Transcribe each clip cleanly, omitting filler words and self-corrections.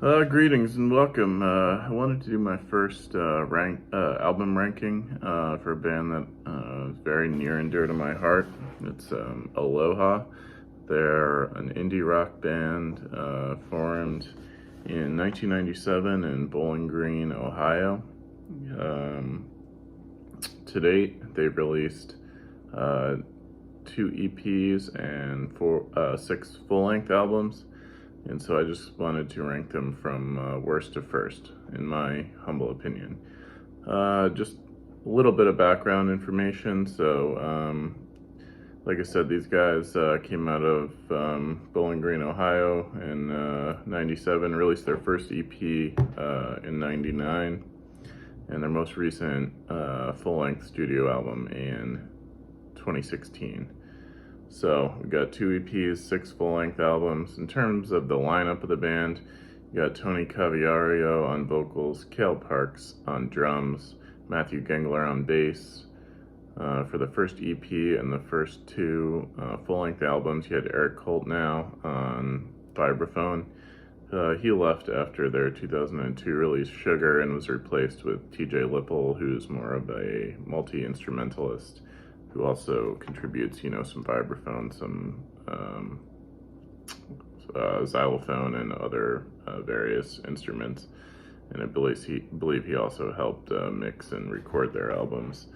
Greetings and welcome. I wanted to do my first album ranking for a band that is very near and dear to my heart. It's Aloha. They're an indie rock band formed in 1997 in Bowling Green, Ohio. Um, to date, they've released two EPs and six full-length albums. And so I just wanted to rank them from worst to first, in my humble opinion. Just a little bit of background information. So, like I said, these guys came out of Bowling Green, Ohio in 97, released their first EP in 99, and their most recent full-length studio album in 2016. So we got two EPs, six full-length albums. In terms of the lineup of the band, you got Tony Caviario on vocals, Cale Parks on drums, Matthew Gengler on bass. For the first EP and the first two full-length albums, you had Eric Coltnow on vibraphone. He left after their 2002 release Sugar and was replaced with TJ Lipple, who's more of a multi-instrumentalist, who also contributes, some vibraphone, some xylophone, and other various instruments. And I believe he also helped mix and record their albums.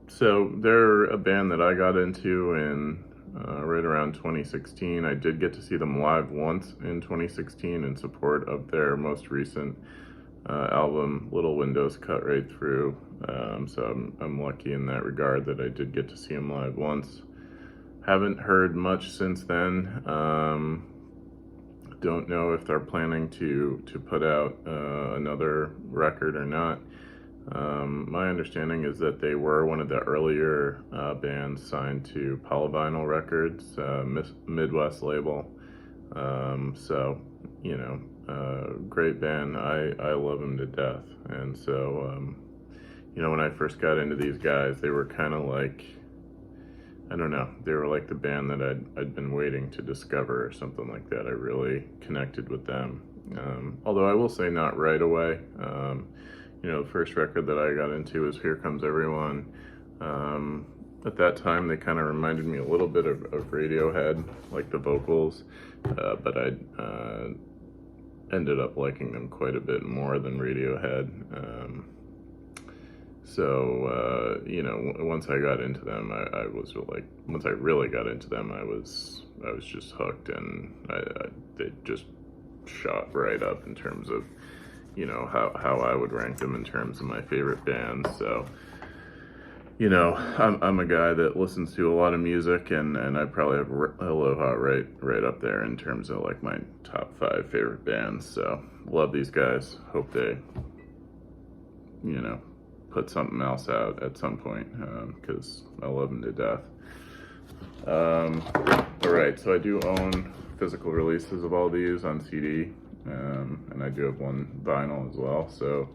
So they're a band that I got into in right around 2016. I did get to see them live once in 2016 in support of their most recent album, Little Windows Cut Right Through. So I'm lucky in that regard that I did get to see them live once. Haven't heard much since then. Don't know if they're planning to put out another record or not. My understanding is that they were one of the earlier bands signed to Polyvinyl Records, Midwest label. So, great band. I love them to death. And so, when I first got into these guys, they were kind of like, I don't know, they were like the band that I'd been waiting to discover or something like that. I really connected with them. Although I will say not right away. The first record that I got into was Here Comes Everyone. At that time, they kind of reminded me a little bit of Radiohead, like the vocals, but I ended up liking them quite a bit more than Radiohead. Once I got into them, I was like, once I really got into them, I was just hooked, and they just shot right up in terms of, how I would rank them in terms of my favorite bands. So, I'm a guy that listens to a lot of music, and I probably have Aloha right up there in terms of like my top 5 favorite bands. So love these guys. Hope they, put something else out at some point, because I love them to death. All right, so I do own physical releases of all these on CD, and I do have one vinyl as well. So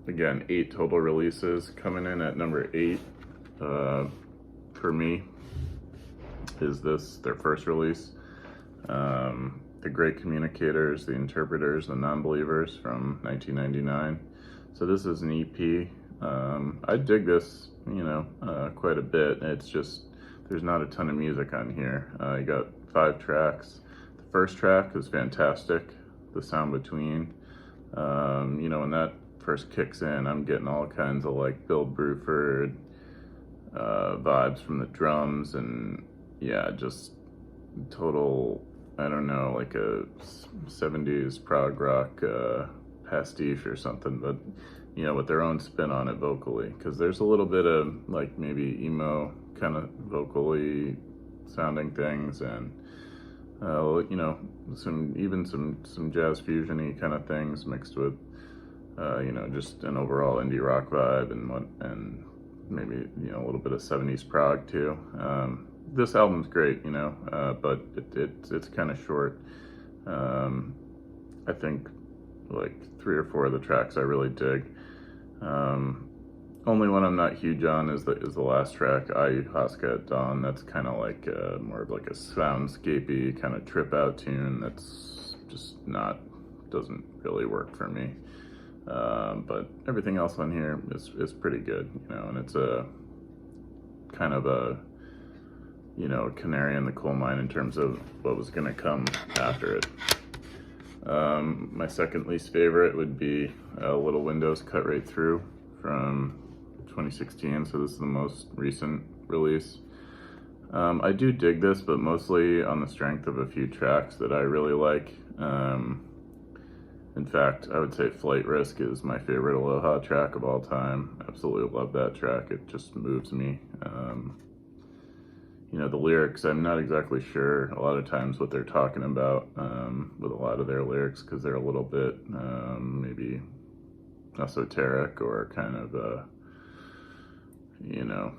again, 8 total releases. Coming in at number 8 for me is their first release, The Great Communicators, The Interpreters, The Non-Believers from 1999. So this is an EP. I dig this, quite a bit. It's just, there's not a ton of music on here. You got 5 tracks. The first track is fantastic, The Sound Between. When that first kicks in, I'm getting all kinds of like Bill Bruford vibes from the drums, and yeah, just total, I don't know, like a 70s prog rock pastiche or something, but with their own spin on it vocally, because there's a little bit of like maybe emo kind of vocally sounding things, and some jazz fusion-y kind of things mixed with just an overall indie rock vibe, and maybe a little bit of 70s prog too. This album's great, but it's kind of short. I think like 3 or 4 of the tracks I really dig. Only one I'm not huge on is the last track, Ayahuasca at Dawn. That's kind of like more of like a soundscapey kind of trip out tune. That's just doesn't really work for me. But everything else on here is pretty good, you know, and it's a kind of a, you know, canary in the coal mine in terms of what was going to come after it. My second least favorite would be Little Windows Cut Right Through from 2016, so this is the most recent release. I do dig this, but mostly on the strength of a few tracks that I really like. In fact, I would say Flight Risk is my favorite Aloha track of all time. Absolutely love that track. It just moves me. You know, the lyrics, I'm not exactly sure a lot of times what they're talking about with a lot of their lyrics, because they're a little bit maybe esoteric or kind of, you know,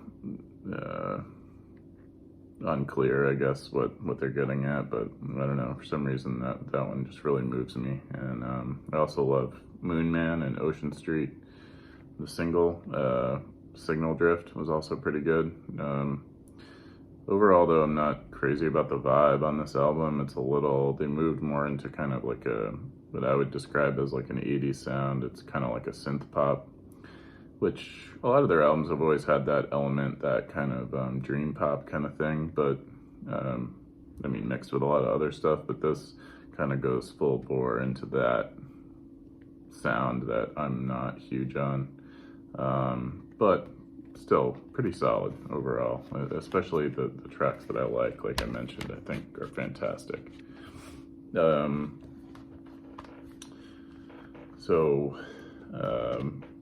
unclear, I guess, what they're getting at, but I don't know, for some reason that one just really moves me. And I also love Moon Man and Ocean Street. The single, Signal Drift, was also pretty good. Overall, though, I'm not crazy about the vibe on this album. It's a little, they moved more into kind of like what I would describe as like an 80s sound. It's kind of like a synth pop, which a lot of their albums have always had that element, that kind of dream pop kind of thing, but I mean, mixed with a lot of other stuff, but this kind of goes full bore into that sound that I'm not huge on, but still pretty solid overall, especially the tracks that I like I mentioned, I think are fantastic.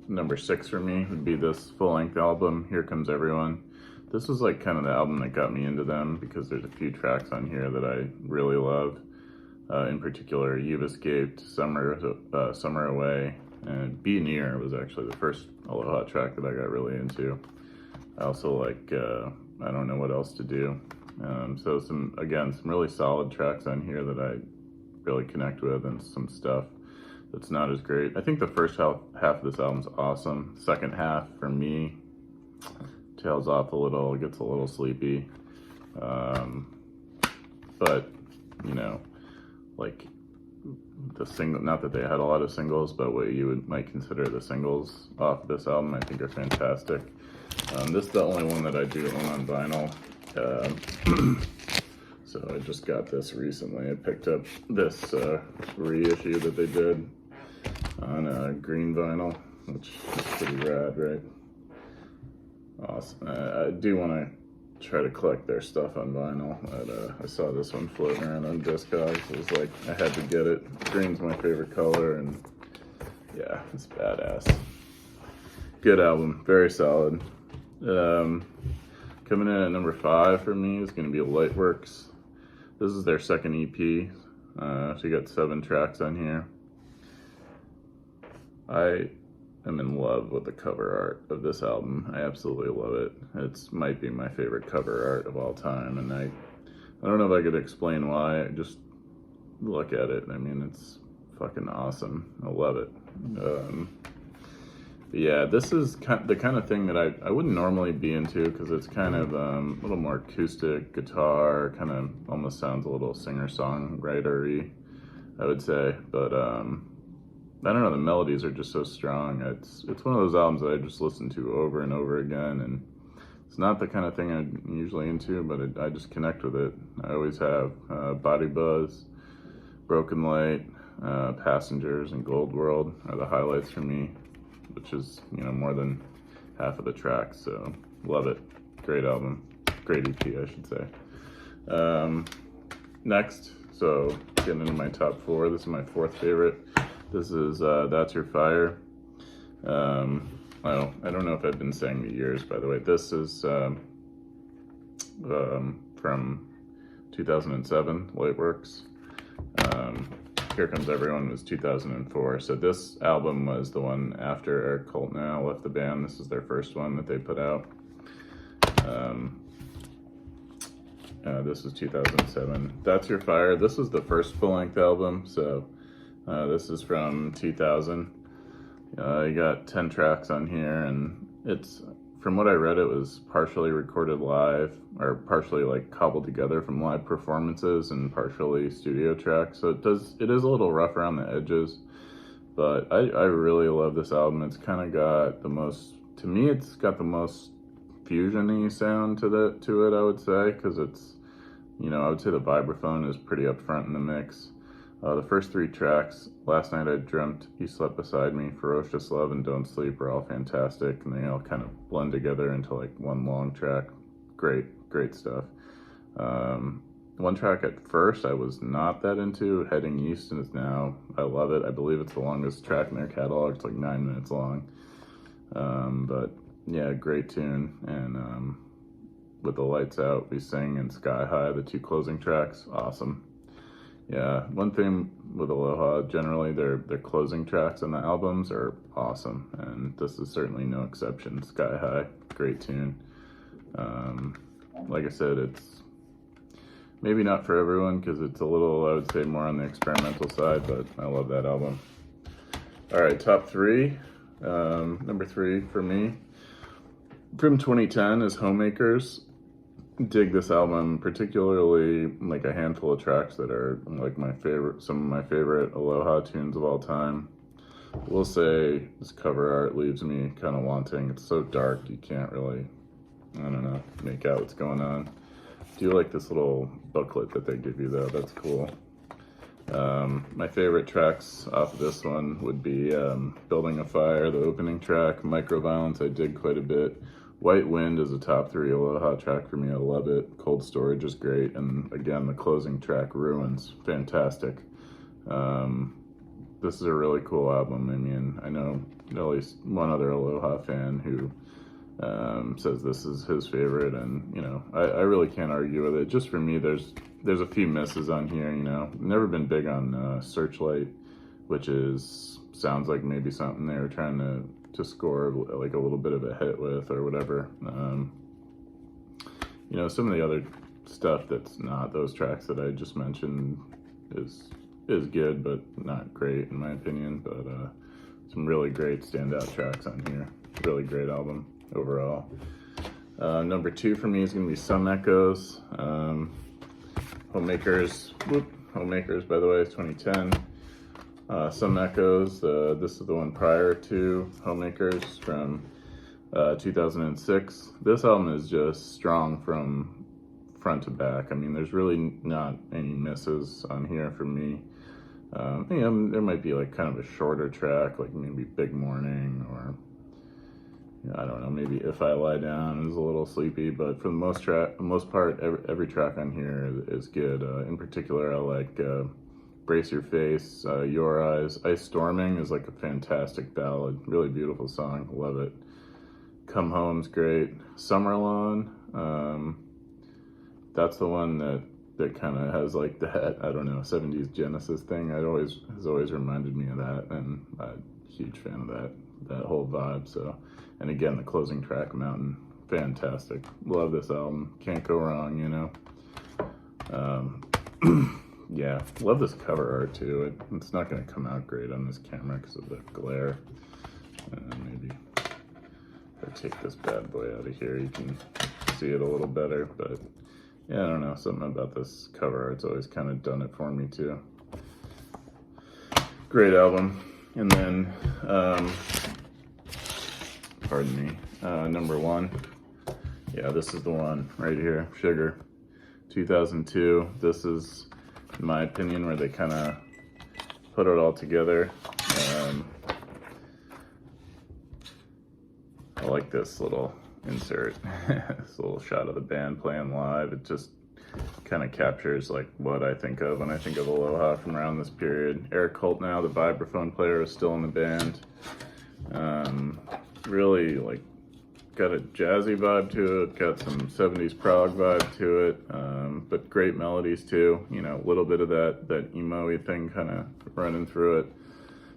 Number 6 for me would be this full-length album, Here Comes Everyone. This was like kind of the album that got me into them, because there's a few tracks on here that I really love. In particular, You've Escaped, Summer Away, and Be Near was actually the first Aloha track that I got really into. I also like I Don't Know What Else to Do. So some really solid tracks on here that I really connect with, and some stuff that's not as great. I think the first half of this album's awesome. Second half, for me, tails off a little, gets a little sleepy. But, you know, like the single, not that they had a lot of singles, but what you might consider the singles off this album, I think are fantastic. This is the only one that I do own on vinyl. So I just got this recently. I picked up this reissue that they did on green vinyl, which is pretty rad, right? Awesome. I do want to try to collect their stuff on vinyl. I saw this one floating around on Discogs. It was like, I had to get it. Green's my favorite color, and yeah, it's badass. Good album, very solid. Coming in at number 5 for me is going to be Lightworks. This is their second EP. So you got 7 tracks on here. I am in love with the cover art of this album. I absolutely love it. It might be my favorite cover art of all time, and I don't know if I could explain why. Just look at it. I mean, it's fucking awesome. I love it. But yeah, this is the kind of thing that I wouldn't normally be into, because it's kind of a little more acoustic guitar, kind of almost sounds a little singer-songwriter-y, I would say. But I don't know, the melodies are just so strong. It's one of those albums that I just listen to over and over again, and it's not the kind of thing I'm usually into, but I just connect with it. I always have. Body Buzz, Broken Light, Passengers, and Gold World are the highlights for me, which is, you know, more than half of the tracks, so love it. Great album. Great EP, I should say. Next, so getting into my top 4, this is my 4th favorite. This is That's Your Fire. I don't know if I've been saying the years, by the way. This is from 2007, Lightworks. Here Comes Everyone was 2004. So this album was the one after Eric Coltnell left the band. This is their first one that they put out. This was 2007. That's Your Fire. This is the first full-length album. So this is from 2000. You got 10 tracks on here, and It's, from what I read, it was partially recorded live, or partially like cobbled together from live performances and partially studio tracks. So it is a little rough around the edges, but I really love this album. It's kind of got the most, to me, it's got the most fusion-y sound to it, I would say, because it's, you know, I would say the vibraphone is pretty up front in the mix. The first three tracks, Last Night I Dreamt, You Slept Beside Me, Ferocious Love, and Don't Sleep, are all fantastic, and they all kind of blend together into like one long track. Great stuff. One track at first I was not that into, Heading East, and is now, I love it. I believe it's the longest track in their catalog. It's like 9 minutes long. But yeah, great tune. And with the lights out, We Sing and Sky High, the two closing tracks, awesome. Yeah, one thing with Aloha, generally their closing tracks on the albums are awesome, and this is certainly no exception. Sky High, great tune. Like I said, it's maybe not for everyone because it's a little, I would say, more on the experimental side, but I love that album. All right, top three. Number 3 for me from 2010 is Homemakers. Dig this album, particularly like a handful of tracks that are like some of my favorite Aloha tunes of all time. We'll say this cover art leaves me kind of wanting. It's so dark you can't really, I don't know, make out what's going on. I do like this little booklet that they give you though, that's cool. My favorite tracks off of this one would be Building a Fire, the opening track. Microviolence I dig quite a bit. White Wind is a top 3 Aloha track for me. I love it. Cold Storage is great. And again, the closing track, Ruins, fantastic. This is a really cool album. I mean, I know at least one other Aloha fan who says this is his favorite, and you know, I really can't argue with it. Just for me, there's a few misses on here, you know. Never been big on Searchlight, which sounds like maybe something they were trying to score like a little bit of a hit with or whatever. You know, some of the other stuff that's not those tracks that I just mentioned is good, but not great in my opinion. But some really great standout tracks on here. Really great album overall. Number 2 for me is gonna be Some Echoes. Homemakers, by the way, is 2010. Some Echoes, this is the one prior to Homemakers from 2006. This album is just strong from front to back. I mean, there's really not any misses on here for me. You know, there might be like kind of a shorter track, like maybe Big Morning, or you know, I don't know, maybe If I Lie Down is a little sleepy, but for the most part, every track on here is good. In particular, I like Brace Your Face, Your Eyes. Ice Storming is like a fantastic ballad, really beautiful song, love it. Come Home's great. Summerlawn, that's the one that kind of has like that, I don't know, 70s Genesis thing. Has always reminded me of that, and I'm a huge fan of that whole vibe. So, and again, the closing track, Mountain, fantastic. Love this album, can't go wrong, you know. Yeah, love this cover art too. It's not going to come out great on this camera because of the glare. Maybe if I take this bad boy out of here, you can see it a little better. But yeah, I don't know, something about this cover art's always kind of done it for me too. Great album. And then, pardon me, number 1. Yeah, this is the one right here, Sugar, 2002. This is, in my opinion, where they kind of put it all together. I like this little insert, this little shot of the band playing live. It just kind of captures like what I think of when I think of Aloha from around this period. Eric Holt, now the vibraphone player, is still in the band. Really like got a jazzy vibe to it, got some 70s prog vibe to it, but great melodies too. You know, a little bit of that emo-y thing kind of running through it.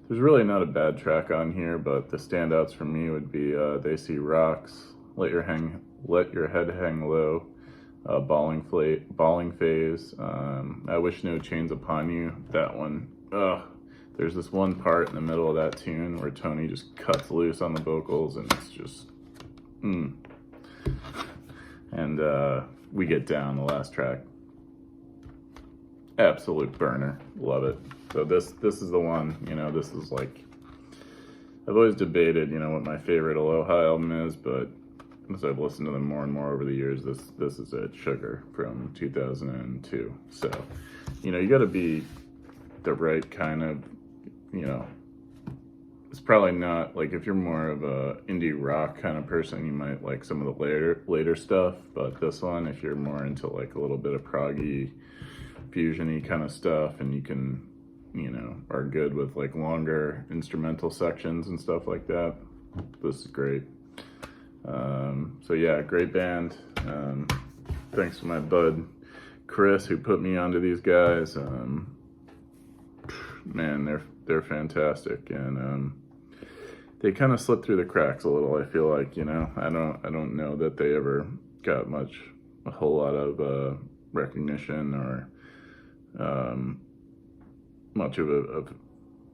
There's really not a bad track on here, but the standouts for me would be They See Rocks, Let Your Head Hang Low, Bawling Phase, I Wish No Chains Upon You. That one, there's this one part in the middle of that tune where Tony just cuts loose on the vocals, and it's just And We Get Down, the last track. Absolute burner. Love it. So this is the one, you know, this is like, I've always debated, you know, what my favorite Aloha album is, but as I've listened to them more and more over the years, this is it, Sugar from 2002. So, you know, you gotta be the right kind of, you know, it's probably not, like, if you're more of a indie rock kind of person, you might like some of the later stuff, but this one, if you're more into like a little bit of proggy, fusion-y kind of stuff, and you can, you know, are good with like longer instrumental sections and stuff like that, this is great. So yeah, great band. Thanks to my bud Chris who put me onto these guys. Man, they're fantastic, and they kind of slipped through the cracks a little, I feel like, you know. I don't know that they ever got a whole lot of recognition or much of a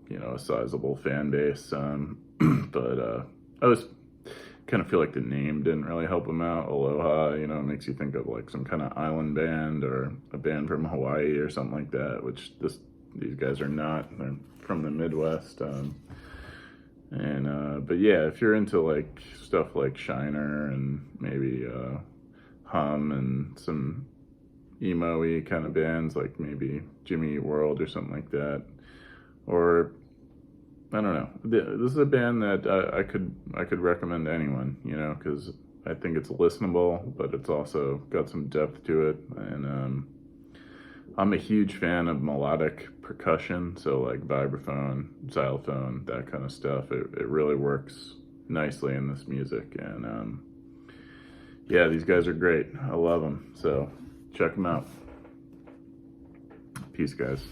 you know, a sizable fan base, but I was kind of feel like the name didn't really help them out. Aloha, you know, it makes you think of like some kind of island band or a band from Hawaii or something like that, which these guys are not. They're from the Midwest. But yeah, if you're into like stuff like Shiner and maybe Hum and some emo-y kind of bands, like maybe Jimmy Eat World or something like that, or I don't know. This is a band that I could recommend to anyone, you know, because I think it's listenable, but it's also got some depth to it, and I'm a huge fan of melodic percussion, so like vibraphone, xylophone, that kind of stuff. It really works nicely in this music, and yeah, these guys are great. I love them, so check them out. Peace, guys.